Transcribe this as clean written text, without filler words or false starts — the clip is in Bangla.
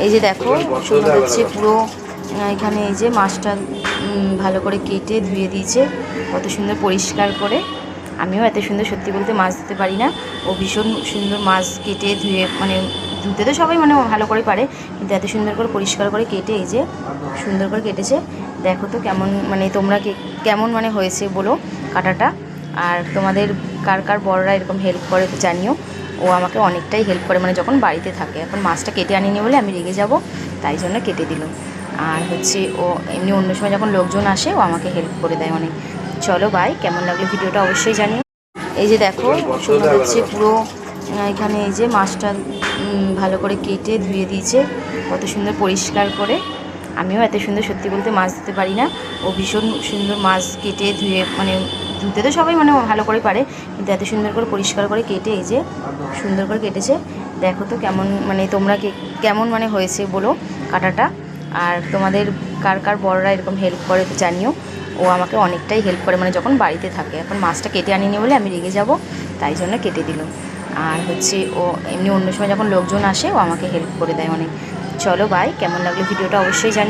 এই যে দেখো সুন্দর হচ্ছে পুরো এখানে এই যে মাছটা ভালো করে কেটে ধুয়ে দিয়েছে, কত সুন্দর পরিষ্কার করে। আমিও এত সুন্দর সত্যি বলতে মাছ ধুতে পারি না, ও ভীষণ সুন্দর মাছ কেটে ধুয়ে, মানে ধুতে তো সবাই মানে ভালো করে পারে, কিন্তু এত সুন্দর করে পরিষ্কার করে কেটে এই যে সুন্দর করে কেটেছে। দেখো তো কেমন, মানে তোমরা কেমন মানে হয়েছে বলো কাটাটা। আর তোমাদের কার কার বড়রা এরকম হেল্প করে তো জানিও। ও আমাকে অনেকটাই হেল্প করে, মানে যখন বাড়িতে থাকে। এখন মাছটা কেটে আনিনি বলে আমি রেগে যাব, তাই জন্য কেটে দিল। আর হচ্ছে ও এমনি অন্য সময় যখন লোকজন আসে ও আমাকে হেল্প করে দেয় অনেক। চলো বাই, কেমন লাগলো ভিডিওটা অবশ্যই জানিও। এই যে দেখো সুন্দর হচ্ছে পুরো এখানে এই যে মাছটা ভালো করে কেটে ধুয়ে দিয়েছে, কত সুন্দর পরিষ্কার করে। আমিও এত সুন্দর সত্যি বলতে মাছ ধুতে পারি না, ও ভীষণ সুন্দর মাছ কেটে ধুয়ে, মানে ধুতে তো সবাই মানে ভালো করে পারে, কিন্তু এত সুন্দর করে পরিষ্কার করে কেটে এই যে সুন্দর করে কেটেছে। দেখো তো কেমন, মানে তোমরা কেমন মানে হয়েছে বলো কাটাটা। আর তোমাদের কার কার বড়রা এরকম হেল্প করে তো জানিও। ও আমাকে অনেকটাই হেল্প করে, মানে যখন বাড়িতে থাকে। এখন মাছটা কেটে আনিনি বলে আমি রেগে যাব, তাই জন্য কেটে দিল। আর হচ্ছে ও এমনি অন্য সময় যখন লোকজন আসে ও আমাকে হেল্প করে দেয় অনেক। চলো বাই, কেমন লাগলো ভিডিওটা অবশ্যই জানিও।